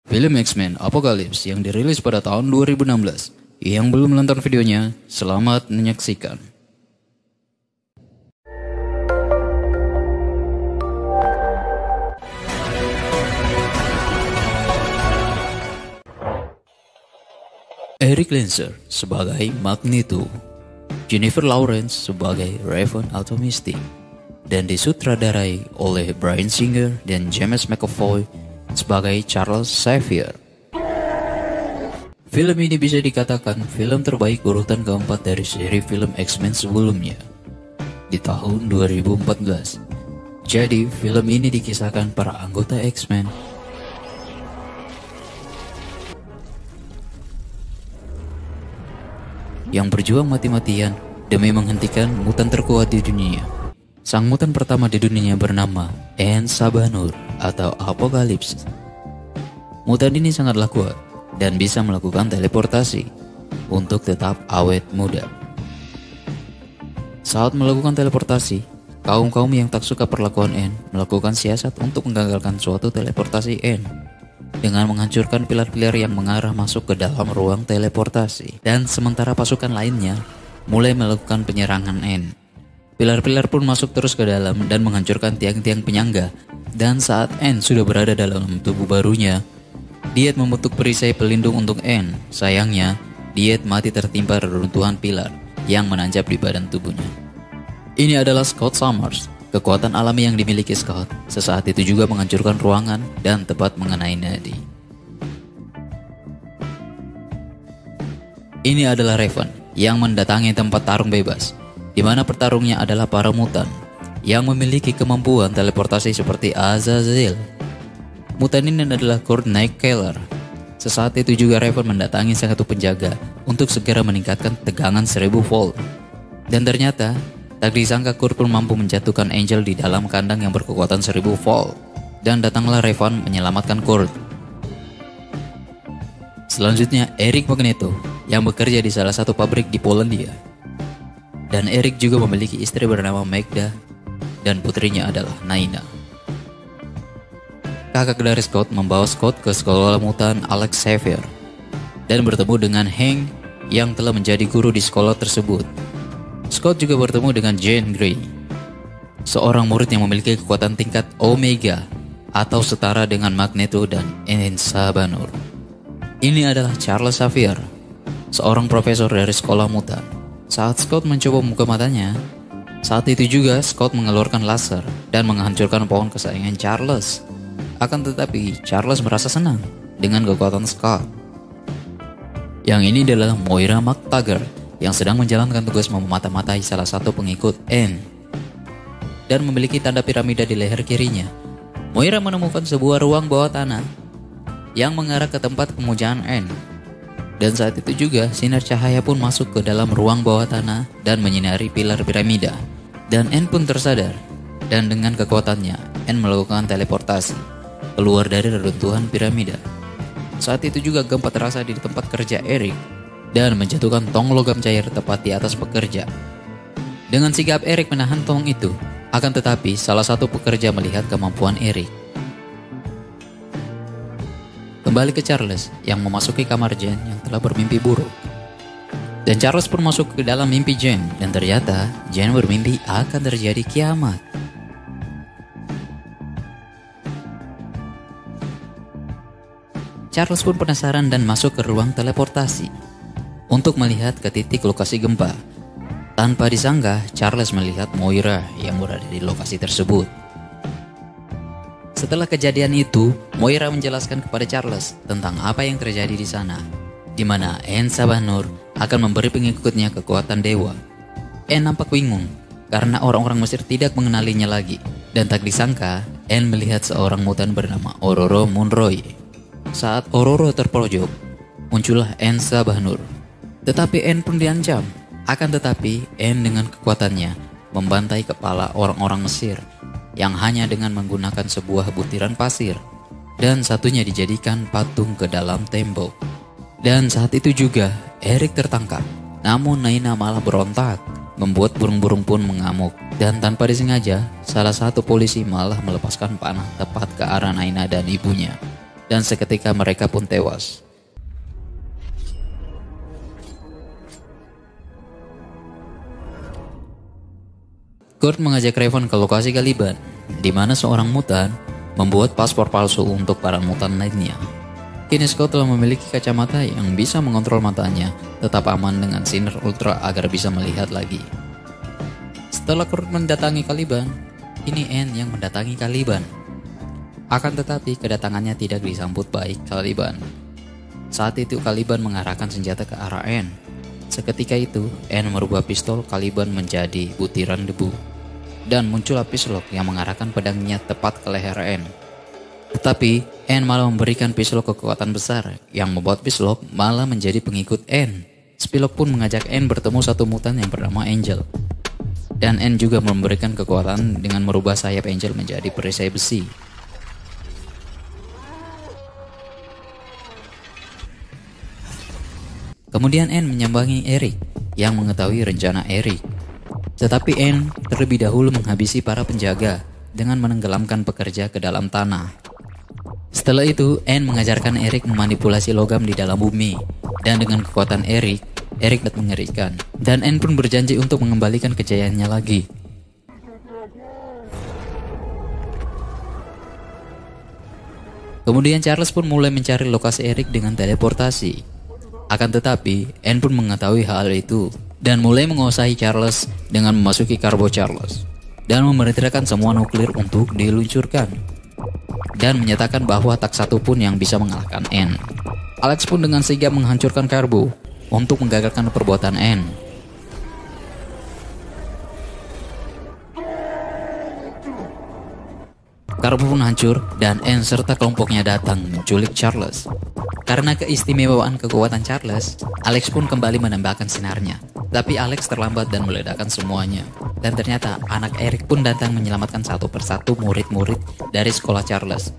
Film X-Men Apocalypse yang dirilis pada tahun 2016. Yang belum menonton videonya, selamat menyaksikan. Eric Lancer sebagai Magneto, Jennifer Lawrence sebagai Raven atau Mystic, dan disutradarai oleh Bryan Singer dan James McAvoy sebagai Charles Xavier. Film ini bisa dikatakan film terbaik urutan keempat dari seri film X-Men sebelumnya di tahun 2014. Jadi, film ini dikisahkan para anggota X-Men yang berjuang mati-matian demi menghentikan mutan terkuat di dunia. Sang mutan pertama di dunia bernama En-Sabah-Nur atau Apocalypse. Mutan ini sangatlah kuat dan bisa melakukan teleportasi untuk tetap awet muda. Saat melakukan teleportasi, kaum-kaum yang tak suka perlakuan En melakukan siasat untuk menggagalkan suatu teleportasi En dengan menghancurkan pilar-pilar yang mengarah masuk ke dalam ruang teleportasi. Dan sementara pasukan lainnya mulai melakukan penyerangan En, pilar-pilar pun masuk terus ke dalam dan menghancurkan tiang-tiang penyangga. Dan saat En sudah berada dalam tubuh barunya, Diet membentuk perisai pelindung untuk En. Sayangnya, Diet mati tertimpa reruntuhan pilar yang menancap di badan tubuhnya. Ini adalah Scott Summers. Kekuatan alami yang dimiliki Scott sesaat itu juga menghancurkan ruangan dan tepat mengenai nadi. Ini adalah Raven yang mendatangi tempat tarung bebas, di mana petarungnya adalah para mutan yang memiliki kemampuan teleportasi seperti Azazel. Mutan ini adalah Kurt Nightcrawler. Sesaat itu juga Raven mendatangi sang satu penjaga untuk segera meningkatkan tegangan 1000 volt. Dan ternyata tak disangka Kurt pun mampu menjatuhkan Angel di dalam kandang yang berkekuatan 1000 volt. Dan datanglah Raven menyelamatkan Kurt. Selanjutnya Eric Magneto yang bekerja di salah satu pabrik di Polandia. Dan Eric juga memiliki istri bernama Magda dan putrinya adalah Naina. Kakak dari Scott membawa Scott ke sekolah mutan Alex Xavier dan bertemu dengan Hank yang telah menjadi guru di sekolah tersebut. Scott juga bertemu dengan Jean Grey, seorang murid yang memiliki kekuatan tingkat Omega atau setara dengan Magneto dan En-Sabah-Nur. Ini adalah Charles Xavier, seorang profesor dari sekolah mutan. Saat Scott mencoba membuka matanya, saat itu juga Scott mengeluarkan laser dan menghancurkan pohon kesayangan Charles. Akan tetapi Charles merasa senang dengan kekuatan Scott. Yang ini adalah Moira MacTaggert yang sedang menjalankan tugas memata-matai salah satu pengikut En dan memiliki tanda piramida di leher kirinya. Moira menemukan sebuah ruang bawah tanah yang mengarah ke tempat pemujaan En. Dan saat itu juga sinar cahaya pun masuk ke dalam ruang bawah tanah dan menyinari pilar piramida. Dan En pun tersadar, dan dengan kekuatannya En melakukan teleportasi keluar dari reruntuhan piramida. Saat itu juga gempa terasa di tempat kerja Eric dan menjatuhkan tong logam cair tepat di atas pekerja. Dengan sigap Eric menahan tong itu, akan tetapi salah satu pekerja melihat kemampuan Eric. Kembali ke Charles yang memasuki kamar Jen yang telah bermimpi buruk. Dan Charles pun masuk ke dalam mimpi Jen dan ternyata Jen bermimpi akan terjadi kiamat. Charles pun penasaran dan masuk ke ruang teleportasi untuk melihat ke titik lokasi gempa. Tanpa disangka, Charles melihat Moira yang berada di lokasi tersebut. Setelah kejadian itu, Moira menjelaskan kepada Charles tentang apa yang terjadi di sana, di mana En-Sabah-Nur akan memberi pengikutnya kekuatan dewa. En nampak bingung karena orang-orang Mesir tidak mengenalinya lagi, dan tak disangka En melihat seorang mutan bernama Ororo Munroe. Saat Ororo terpojok, muncullah En-Sabah-Nur. Tetapi En pun diancam. Akan tetapi En dengan kekuatannya membantai kepala orang-orang Mesir yang hanya dengan menggunakan sebuah butiran pasir, dan satunya dijadikan patung ke dalam tembok. Dan saat itu juga Eric tertangkap. Namun Naina malah berontak, membuat burung-burung pun mengamuk. Dan tanpa disengaja, salah satu polisi malah melepaskan panah tepat ke arah Naina dan ibunya. dan seketika mereka pun tewas. Kurt mengajak Raven ke lokasi Caliban, di mana seorang mutan membuat paspor palsu untuk para mutan lainnya. Kini Scott telah memiliki kacamata yang bisa mengontrol matanya tetap aman dengan sinar ultra agar bisa melihat lagi. Setelah Kurt mendatangi Caliban, kini Anne yang mendatangi Caliban. Akan tetapi kedatangannya tidak disambut baik Caliban. Saat itu Caliban mengarahkan senjata ke arah Anne. Seketika itu, Anne merubah pistol Caliban menjadi butiran debu. Dan muncullah Psylocke yang mengarahkan pedangnya tepat ke leher Anne. Tetapi, Anne malah memberikan Psylocke kekuatan besar yang membuat Psylocke malah menjadi pengikut Anne. Psylocke pun mengajak Anne bertemu satu mutan yang bernama Angel. Dan Anne juga memberikan kekuatan dengan merubah sayap Angel menjadi perisai besi. Kemudian Anne menyambangi Eric yang mengetahui rencana Eric. Tetapi Anne terlebih dahulu menghabisi para penjaga dengan menenggelamkan pekerja ke dalam tanah. Setelah itu, Anne mengajarkan Eric memanipulasi logam di dalam bumi. Dan dengan kekuatan Eric dapat mengerikan. Dan Anne pun berjanji untuk mengembalikan kejayaannya lagi. Kemudian Charles pun mulai mencari lokasi Eric dengan teleportasi. Akan tetapi, Anne pun mengetahui hal itu dan mulai menguasai Charles dengan memasuki Karbo Charles dan memerintahkan semua nuklir untuk diluncurkan dan menyatakan bahwa tak satu pun yang bisa mengalahkan Anne. Alex pun dengan sigap menghancurkan Karbo untuk menggagalkan perbuatan Anne. Karbo pun hancur dan Anne serta kelompoknya datang menculik Charles. Karena keistimewaan kekuatan Charles, Alex pun kembali menembakkan sinarnya. Tapi Alex terlambat dan meledakkan semuanya. Dan ternyata anak Eric pun datang menyelamatkan satu persatu murid-murid dari sekolah Charles.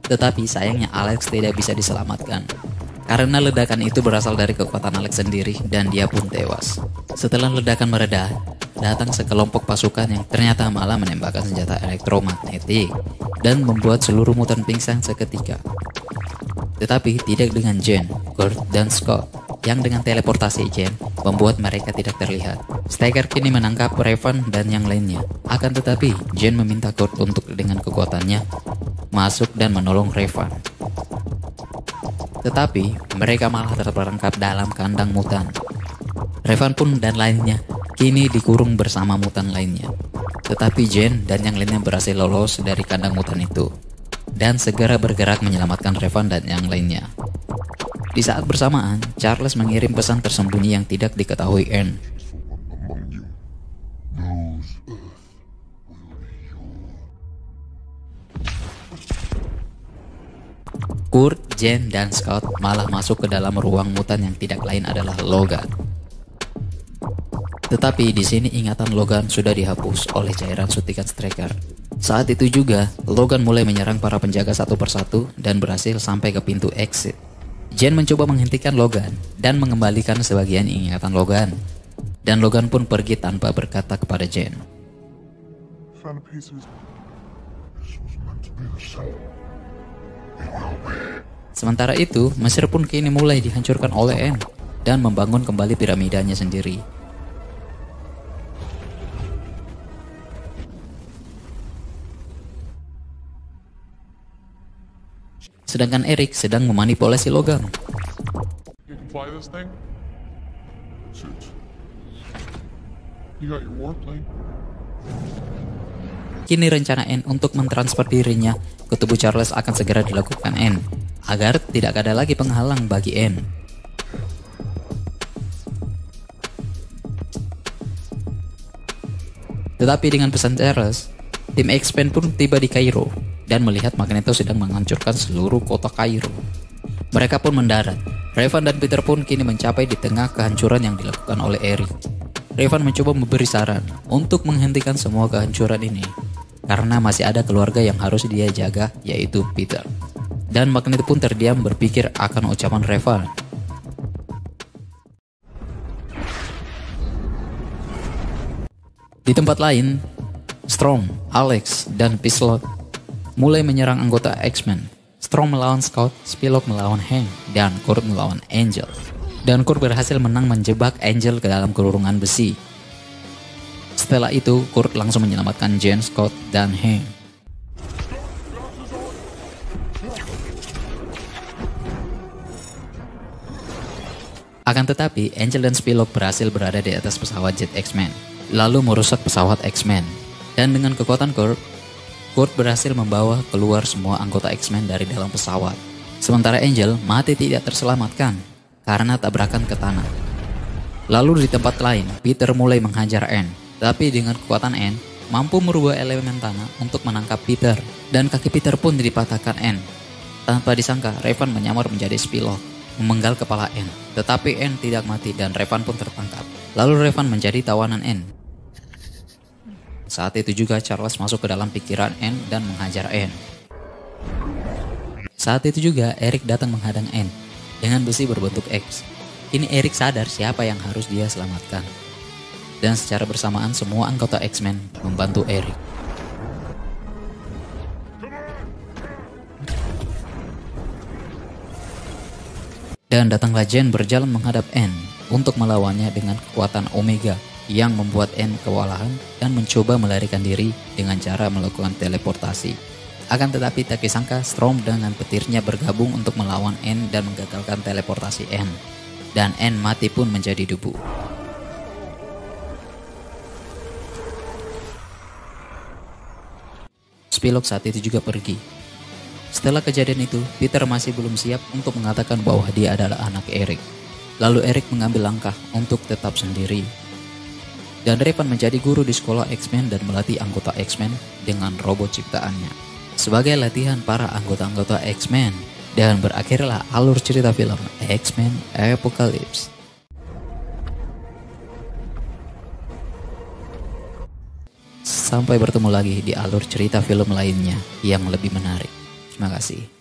Tetapi sayangnya Alex tidak bisa diselamatkan. Karena ledakan itu berasal dari kekuatan Alex sendiri dan dia pun tewas. Setelah ledakan mereda, datang sekelompok pasukan yang ternyata malah menembakkan senjata elektromagnetik dan membuat seluruh mutan pingsan seketika. Tetapi tidak dengan Jane, Kurt, dan Scott yang dengan teleportasi Jane membuat mereka tidak terlihat. Stryker kini menangkap Raven dan yang lainnya. Akan tetapi Jane meminta Kurt untuk dengan kekuatannya masuk dan menolong Raven. Tetapi mereka malah terperangkap dalam kandang mutan. Raven pun dan lainnya kini dikurung bersama mutan lainnya. Tetapi Jane dan yang lainnya berhasil lolos dari kandang mutan itu dan segera bergerak menyelamatkan Raven dan yang lainnya. Di saat bersamaan, Charles mengirim pesan tersembunyi yang tidak diketahui Anne. Kurt, Jane, dan Scott malah masuk ke dalam ruang mutan yang tidak lain adalah Logan. Tetapi di sini ingatan Logan sudah dihapus oleh cairan suntikan Stryker. Saat itu juga, Logan mulai menyerang para penjaga satu persatu dan berhasil sampai ke pintu exit. Jane mencoba menghentikan Logan dan mengembalikan sebagian ingatan Logan. Dan Logan pun pergi tanpa berkata kepada Jane. Sementara itu, Mesir pun kini mulai dihancurkan oleh Anne dan membangun kembali piramidanya sendiri. Sedangkan Eric sedang memanipulasi Logan. Kini rencana Anne untuk mentransfer dirinya ke tubuh Charles akan segera dilakukan Anne, agar tidak ada lagi penghalang bagi Anne. Tetapi dengan pesan Charles, tim X-Men pun tiba di Kairo dan melihat Magneto sedang menghancurkan seluruh kota Kairo. Mereka pun mendarat. Raven dan Peter pun kini mencapai di tengah kehancuran yang dilakukan oleh Eric. Raven mencoba memberi saran untuk menghentikan semua kehancuran ini, karena masih ada keluarga yang harus dia jaga, yaitu Peter. Dan Magneto pun terdiam berpikir akan ucapan Raven. Di tempat lain, Storm, Alex, dan Psylocke mulai menyerang anggota X-Men. Storm melawan Scott, Psylocke melawan Hank, dan Kurt melawan Angel. Dan Kurt berhasil menang menjebak Angel ke dalam kurungan besi. Setelah itu, Kurt langsung menyelamatkan Jane, Scott, dan Hank. Akan tetapi, Angel dan Psylocke berhasil berada di atas pesawat jet X-Men, lalu merusak pesawat X-Men. Dan dengan kekuatan Kurt berhasil membawa keluar semua anggota X-Men dari dalam pesawat. Sementara Angel mati tidak terselamatkan karena tabrakan ke tanah. Lalu di tempat lain, Peter mulai menghajar Anne. Tapi dengan kekuatan Anne, mampu merubah elemen tanah untuk menangkap Peter. Dan kaki Peter pun dipatahkan Anne. Tanpa disangka, Revan menyamar menjadi Psylocke, memenggal kepala Anne. Tetapi Anne tidak mati dan Revan pun tertangkap. Lalu Revan menjadi tawanan Anne. Saat itu juga Charles masuk ke dalam pikiran Anne dan menghajar Anne. Saat itu juga Eric datang menghadang Anne dengan besi berbentuk X. Ini Eric sadar siapa yang harus dia selamatkan. Dan secara bersamaan semua anggota X-Men membantu Eric. Dan datanglah Jane berjalan menghadap Anne untuk melawannya dengan kekuatan Omega yang membuat Anne kewalahan dan mencoba melarikan diri dengan cara melakukan teleportasi. Akan tetapi tak disangka Storm dengan petirnya bergabung untuk melawan Anne dan menggagalkan teleportasi Anne. Dan Anne mati pun menjadi debu. Psylocke saat itu juga pergi. Setelah kejadian itu, Peter masih belum siap untuk mengatakan bahwa dia adalah anak Eric. Lalu Eric mengambil langkah untuk tetap sendiri. Dan Revan menjadi guru di sekolah X-Men dan melatih anggota X-Men dengan robot ciptaannya sebagai latihan para anggota-anggota X-Men. Dan berakhirlah alur cerita film X-Men Apocalypse. Sampai bertemu lagi di alur cerita film lainnya yang lebih menarik. Terima kasih.